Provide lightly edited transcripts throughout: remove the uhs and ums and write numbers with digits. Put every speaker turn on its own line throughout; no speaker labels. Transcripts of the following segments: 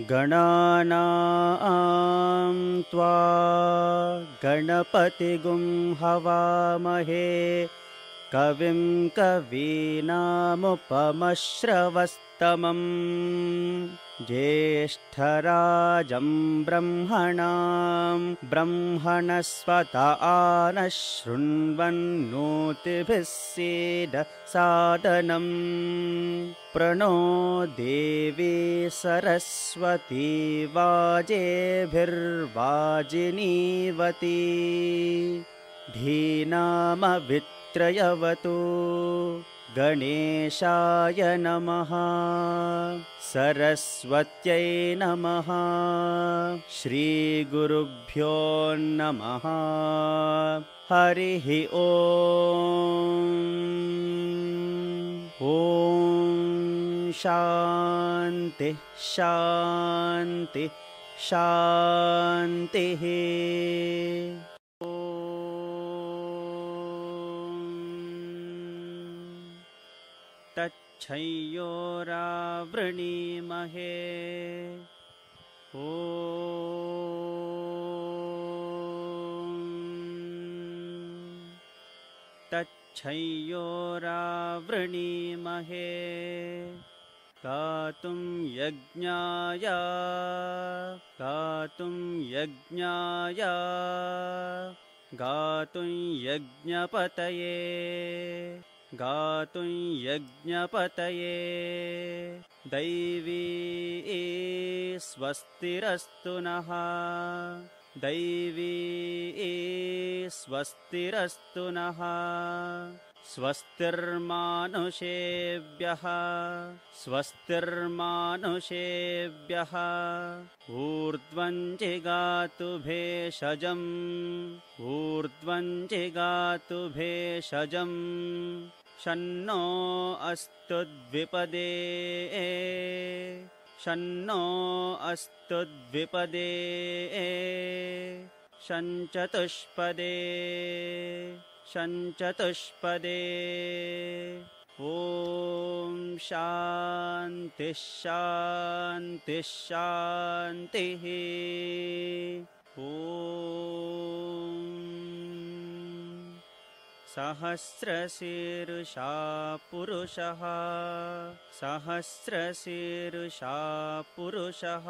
गणानां त्वा गणपतिगुं हवामहे कविं कवीनामुपमश्रवस्तमम् ज्येष्ठराजं ब्रह्मणां ब्रह्मणस्पत नः शृण्वन्नोतिभिः सीदसादनम् प्रणो देवी सरस्वती वाजेभिर्वाजिनीवती धीनामवित्रयवतु गणेशाय नमः सरस्वत्यै नमः श्रीगुरुभ्यो नमः हरिः ॐ शान्ति शान्ति शान्तिः तच्छयोरावृणीमहे तच्छयोरावृणीमहे गातुं यज्ञाय गातुं यज्ञाय गातुं यज्ञपतये गातुं यज्ञपतये दैवी स्वस्तिरस्तु नः दैवी स्वस्तिरस्तु नः स्वस्तिर्मानुषेभ्यः स्वस्तिर्मानुषेभ्यः ऊर्ध्वं जिगातु भेषजम् ऊर्ध्वं जिगातु भेषजम् शन्नो अस्तु द्विपदे शन्नो अस्तु द्विपदे शञ्चतुष्पदे शञ्चतुष्पदे ॐ शान्तिः शान्तिः शान्तिः ॐ सहस्रशीर्षा पुरुषः सहस्रशीर्षा पुरुषः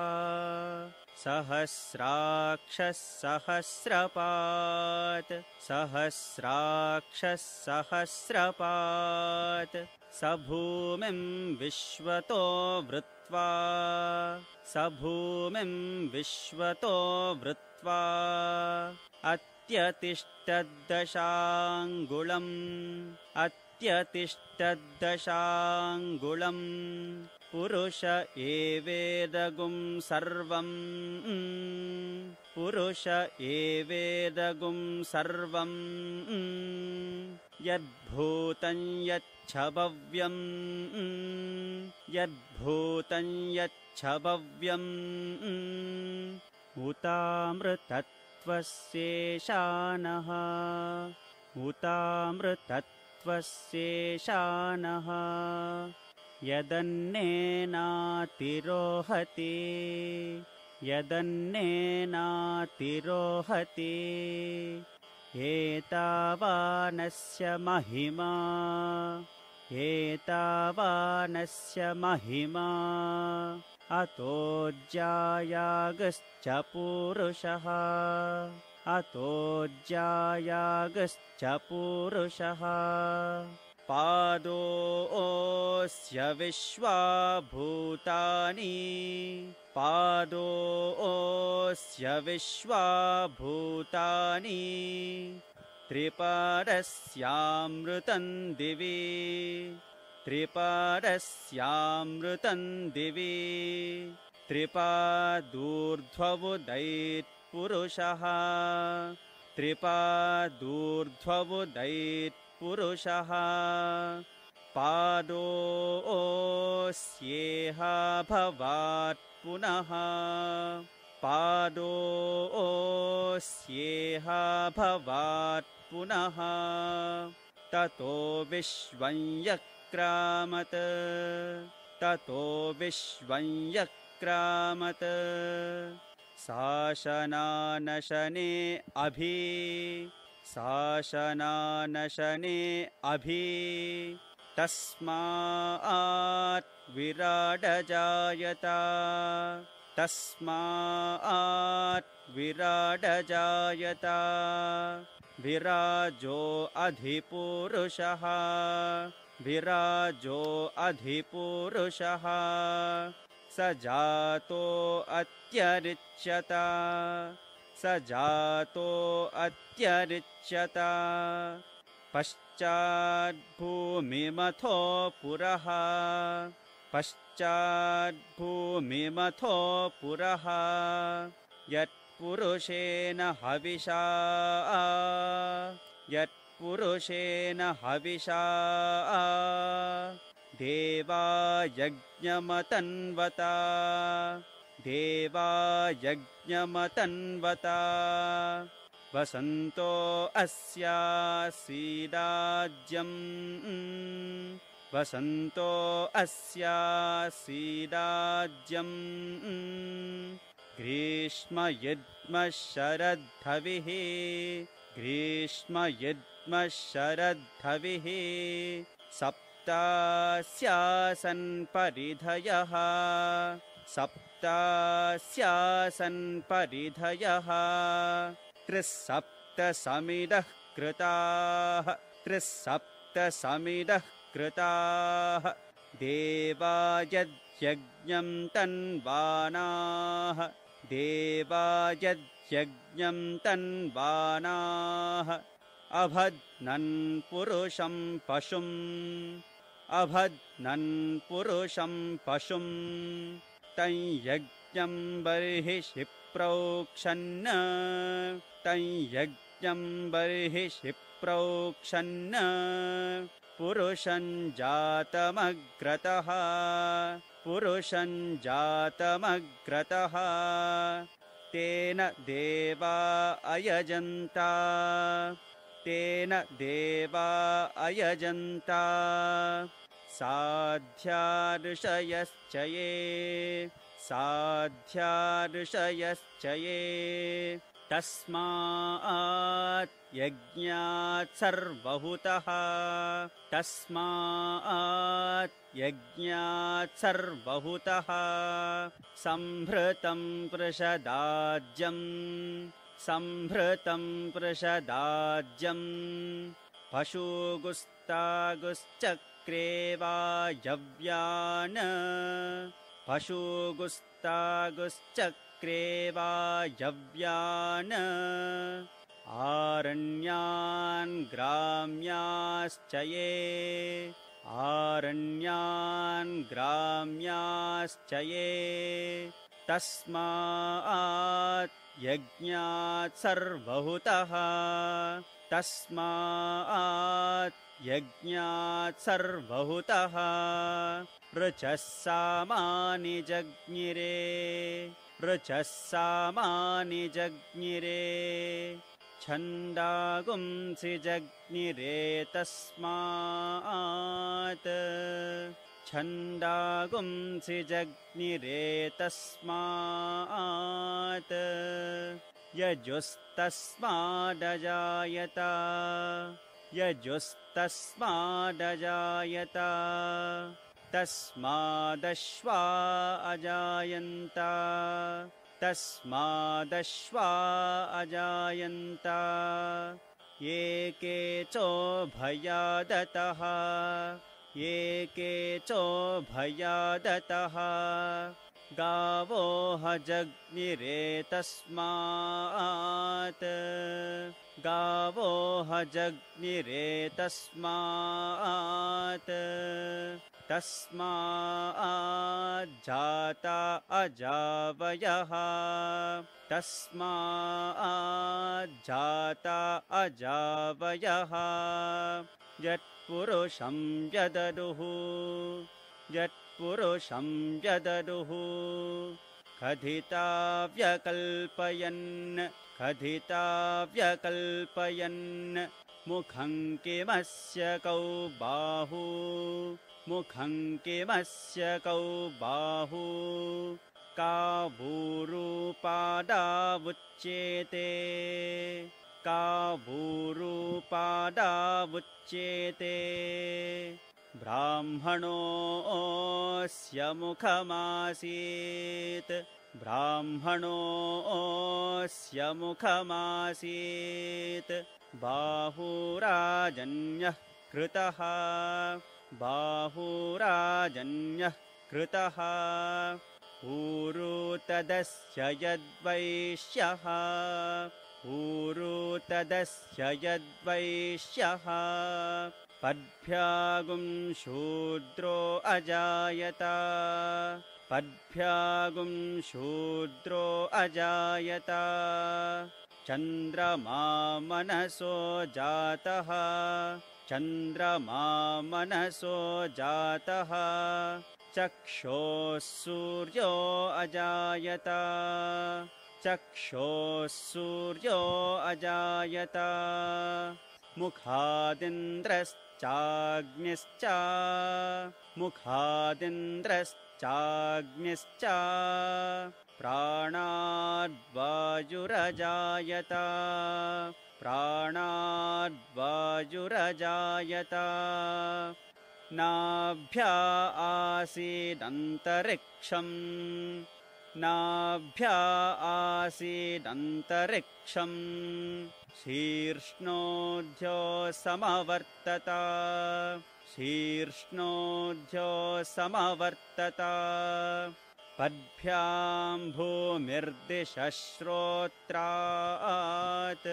सहस्राक्षः सहस्रपात् सहस्राक्षः सहस्रपात् स भूमिं विश्वतो वृत्वा स भूमिं विश्वतो वृत्वा अत्यतिष्ठद्दशाङ्गुलम् अत्यतिष्ठद्दशाङ्गुलम् पुरुष एवेदगुं सर्वम् पुरुष एवेदगुं सर्वम् यद्भूतं यच्छभव्यम् यद्भूतं यच्छभव्यम् उतामृतत्वस्येषानः उतामृतत्वस्येषानः यदन्नेनातिरोहति यदन्नेनातिरोहति एतावानस्य महिमा एतावानस्य महिमा अतो ज्यायागश्च पूरुषः अतो ज्यायागश्च पूरुषः पादोऽस्य विश्वाभूतानि पादोऽस्य विश्वाभूतानि त्रिपादस्यामृतं दिवि त्रिपादस्यामृतं दिवि त्रिपादूर्ध्वमुदैत्पुरुषः त्रिपादूर्ध्वमुदैत्पुरुषः पादोऽस्येह भवात् पुनः पादोऽस्येह भवात् पुनः ततो विश्वं यक्रामत् ततो विश्वं यक्रामत् शासनानशने अभि शासनानशने अभि तस्मात् विराडजायत तस्मात् विराडजायत विराजो अधिपुरुषः विराजो अधिपुरुषः स जातो अत्यरिच्यत स जातो अत्यरिच्यत पश्चाद्भूमिमथो पुरः पश्चाद्भूमिमथो पुरः यत्पुरुषेण हविषा यत्पुरुषेण हविषा देवा यज्ञमतन्वता देवा यज्ञमतन्वता वसन्तो अस्यासीदाज्यम् वसन्तो अस्यासीदाज्यम् ग्रीष्मयुग्मः शरद्धविः ग्रीष्मयुग्मः शरद्धविः सप्तास्यासन् परिधयः सप्तास्यासन् परिधयः त्रिसप्तसमिदः कृताः त्रिसप्तसमिदः कृताः देवा यज्ञं तन्वानाः देवा यज्ञं तन्वानाः अभद्नन् पुरुषं पशुम् अभद्नन् पुरुषं पशुम् तं यज्ञं बर्हिषि प्रोक्षन् तं यज्ञं बर्हिषि प्रोक्षन् पुरुषं जातमग्रतः पुरुषं जातमग्रतः तेन देवा अयजन्ता तेन देवा अयजन्ता साध्या ऋषयश्च ये तस्मात् यज्ञात् सर्वहुतः तस्मात् यज्ञात् सर्वहुतः संभृतं पृषदाज्यम् संभृतं पृषदाज्यम् पशुगुस्तागुश्चक्रे वायव्यान् पशुगुस्तागुश्चक्रे वायव्यान् आरण्यान् ग्राम्याश्च ये आरण्यान् ग्राम्याश्च ये तस्मात् यज्ञात् सर्वहुतः तस्मात् यज्ञात् सर्वहुतः ऋचः सामानि जज्ञिरे ऋचः सामानि जज्ञिरे छन्दागुंसि जज्ञिरे तस्मात् छन्दागुंसि जज्ञिरे तस्मात् यजुस्तस्मादजायत यजुस्तस्मादजायत तस्मादश्वा अजायन्त तस्मादश्वा अजायन्त एके चोभयादतः एके चोभयादतः गावो हजग्निरे तस्मात् गावो हजग्निरे तस्मात् तस्माज्जाता अजावयः तस्माज्जाता अजावयः यत्पुरुषं व्यददुः यत्पुरुषं व्यददुः कथिता व्यकल्पयन् कथिता व्यकल्पयन् मुखं किमस्य कौ बाहू मुखं किमस्य कौ बाहू का भूरूपादावुच्येते का भूरूपादावुच्येते ब्राह्मणोऽस्य मुखमासीत् ब्राह्मणोऽस्य मुखमासीत् बाहुराजन्यः कृतः बाहुराजन्यः कृतः ऊरू तदस्य यद्वैश्यः ऊरू तदस्य यद्वैश्यः पद्भ्यागुं शूद्रो अजायत पद्भ्यागुं शूद्रो अजायत चन्द्रमा मनसो जातः चन्द्रमा मनसो जातः चक्षोः सूर्यो अजायत चक्षोः सूर्यो अजायत मुखादिन्द्रश्चाग्निश्च मुखादिन्द्रश्चाग्निश्च प्राणाद्वायुरजायत प्राणाद्वायुरजायत नाभ्या आसीदन्तरिक्षम् नाभ्या आसीदन्तरिक्षम् शीर्ष्णोऽध्यो समवर्तत शीर्ष्णोऽध्यो समवर्तत पद्भ्यां भूमिर्दिशश्रोत्रात्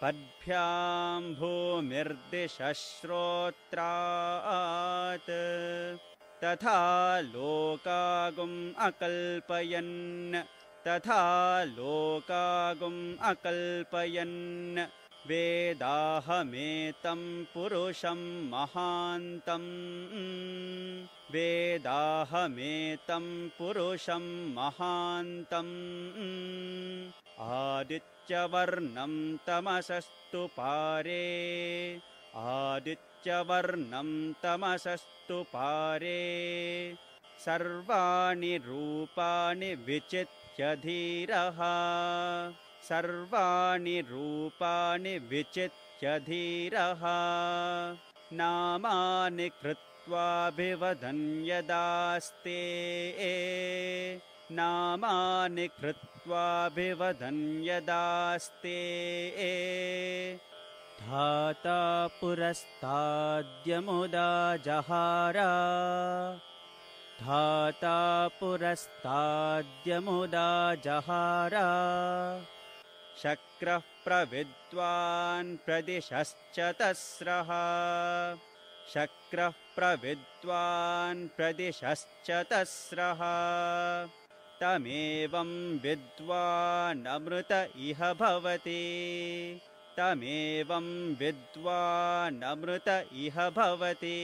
पद्भ्यां भूमिर्दिशश्रोत्रात् तथा लोकागुम् अकल्पयन् तथा लोकागुम् अकल्पयन् वेदाहमेतं पुरुषं महान्तम् वेदाहमेतं पुरुषं महान्तम् आदित्यवर्णं तमसस्तु पारे आदित्यवर्णं तमसस्तु पारे सर्वाणि रूपाणि विचित्य धीरः सर्वाणि रूपाणि विचित्य धीरः नामानि कृत्वाभिवदन् यदास्ते नामानि कृत्वाभिवदन् यदास्ते धाता पुरस्ताद्यमुदा जहार धाता पुरस्ताद्यमुदा जहार शक्रः प्रविद्वान् प्रदिशश्चतस्रः शक्रः प्रविद्वान् प्रदिशश्चतस्रः तमेवं विद्वानमृत इह भवति तमेवं विद्वानमृत इह भवति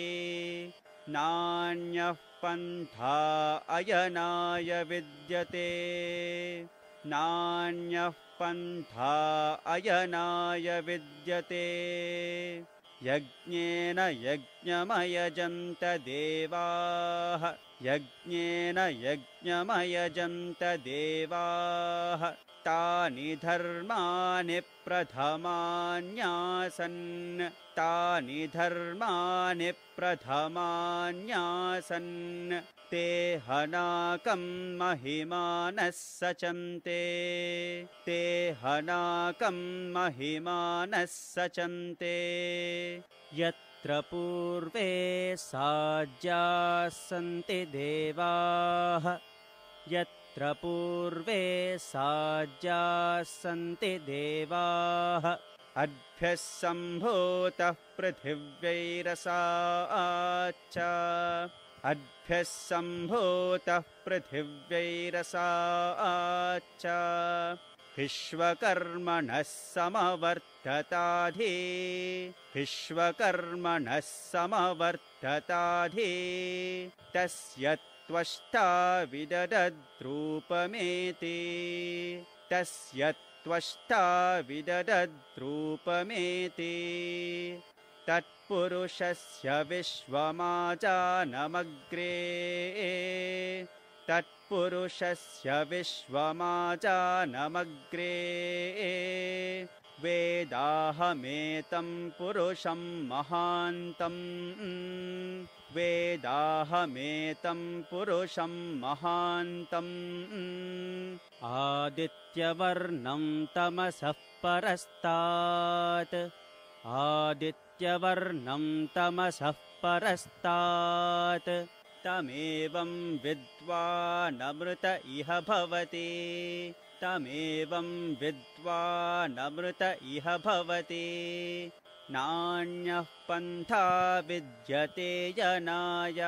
नान्यः पन्था अयनाय विद्यते नान्यः पन्था अयनाय विद्यते यज्ञेन यज्ञमयजन्त देवाः यज्ञेन यज्ञमयजन्त देवाः तानि धर्माणि प्रथमान्यासन् तानि धर्माणि प्रथमान्यासन् ते हनाकं महिमानः सचन्ते ते हनाकं महिमानः सचन्ते यत्र पूर्वे साज्याः सन्ति देवाः यत्र पूर्वे साज्याः सन्ति देवाः अद्भ्यः सम्भूतः पृथिव्यैरसाच्च अद्भ्यः सम्भूतः पृथिव्यैरसाच्च विश्वकर्मणः समवर्तताधि विश्वकर्मणः समवर्तताधि तस्य त्वष्टा विददद्रूपमेति तस्य त्वष्टा विददद्रूपमेति तत्पुरुषस्य विश्वमाजानमग्रे तत्पुरुषस्य विश्वमाजानमग्रे वेदाहमेतं पुरुषं महान्तम् वेदाहमेतं पुरुषं महान्तम् आदित्यवर्णं तमसः परस्तात् आदित्यवर्णं तमसः परस्तात् तमेवं विद्वानमृत इह भवति तमेवं विद्वानमृत इह भवति नान्यः पन्था विद्यते यनाय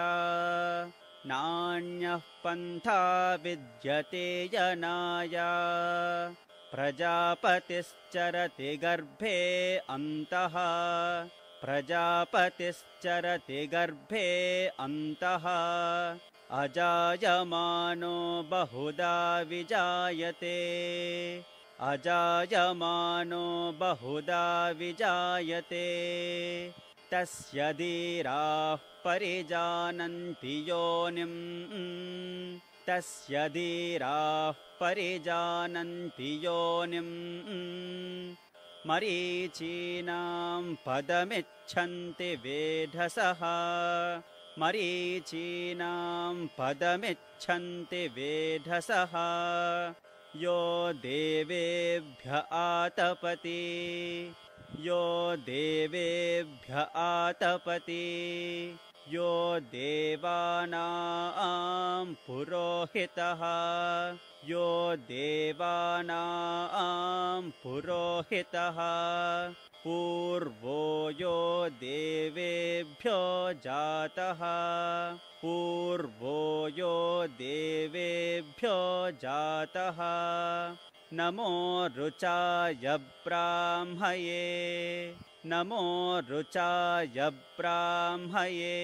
नान्यः पन्था विद्यते यनाय प्रजापतिश्चरति गर्भे अन्तः प्रजापतिश्चरति गर्भे अन्तः अजायमानो बहुधा विजायते अजायमानो बहुधा विजायते तस्य धीराः परिजानन्ति योनिम् तस्य धीराः परिजानन्ति योनिम् मरीचीनां पदमिच्छन्ति वेधसः मरीचीनां पदमिच्छन्ति वेधसः यो देवेभ्य आतपति यो देवेभ्य आतपति यो देवानां पुरोहितः यो देवानां पुरोहितः पूर्वो यो देवेभ्यो जातः पूर्वो यो देवेभ्यो जातः नमो रुचाय ब्राह्मये नमो रुचाय ब्राह्मये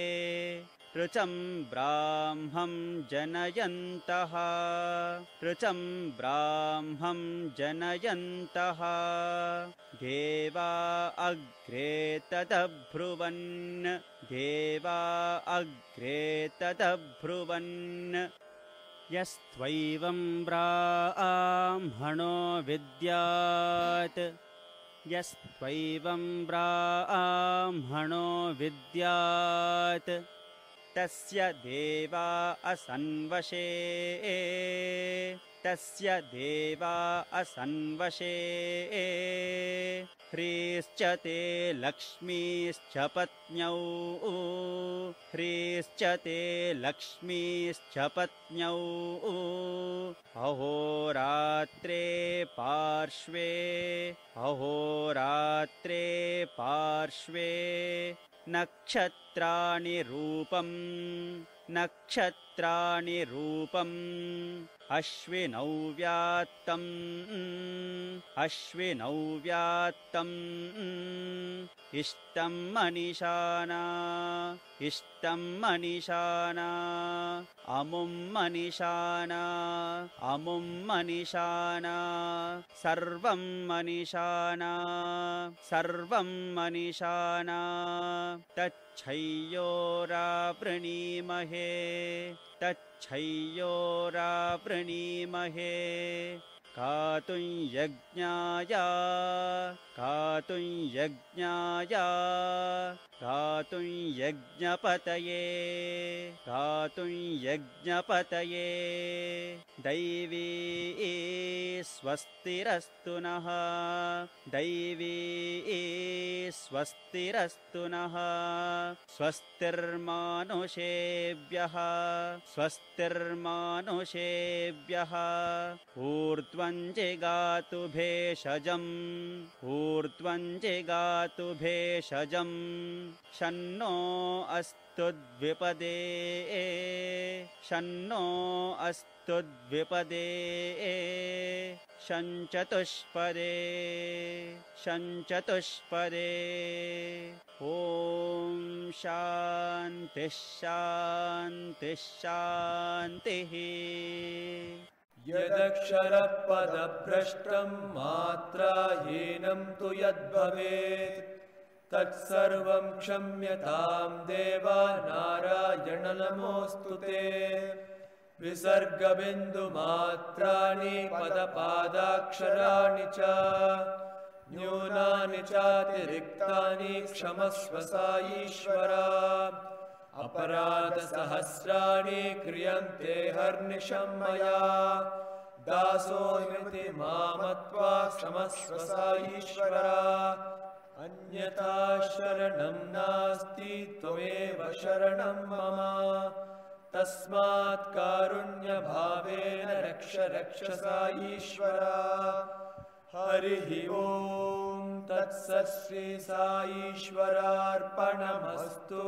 ऋचं ब्राह्मं जनयन्तः ऋचं ब्राह्मं जनयन्तः देवा अग्रे तदब्रुवन् देवा अग्रे तदब्रुवन् यस्त्वैवं ब्राह्मणो विद्यात् यस्त्वैवं ब्राह्मणो विद्यात् तस्य देवा असन्वशे तस्य देवा असन्वशे ह्रीश्च ते लक्ष्मीश्च पत्न्यौ ह्रीश्च ते लक्ष्मीश्च पत्न्यौ अहोरात्रे पार्श्वे अहोरात्रे पार्श्वे नक्षत्राणि रूपं नक्षत्राणि रूपम् अश्विनौ व्यात्तम् अश्विनौ व्यात्तम् इष्टं मनीषाना इष्टं मनीषाना अमुं मनीषाना अमुं मनीषाना सर्वं मनीषाना सर्वं मनीषाना तच्छय्योरावृणीमहे तच्छय्योरावृणीमहे कातुं यज्ञाय कातुं यज्ञाय कातुं यज्ञपतये कातुं यज्ञपतये दैवी स्वस्तिरस्तु नः दैवी स्वस्तिरस्तु नः स्वस्तिर्मानुषेभ्यः स्वस्तिर्मानुषेभ्यः ऊर्ध्वं जिगातु भेषजम् ऊर्ध्वं जिगातु भेषजम् शन्नो अस्तु द्विपदे शन्नो अस्तु द्विपदे शञ्चतुष्पदे शञ्चतुष्पदे ॐ शान्तिः शान्तिः शान्तिः
यदक्षरपदभ्रष्टं मात्राहीनं तु यद्भवेत् तत्सर्वं क्षम्यतां देव नारायण नमोऽस्तु ते। विसर्गबिन्दुमात्राणि पदपादाक्षराणि च न्यूनानि चातिरिक्तानि क्षमस्व साईश्वर। अपराधसहस्राणि क्रियन्ते हर्निशं मया दासोऽस्मि मामत्वा क्षमस्व साईश्वर। अन्यथा शरणं नास्ति त्वमेव शरणं मम तस्मात् कारुण्यभावेन रक्ष रक्ष साईश्वर। हरिः ओं तत्सत् श्री साईश्वरार्पणमस्तु।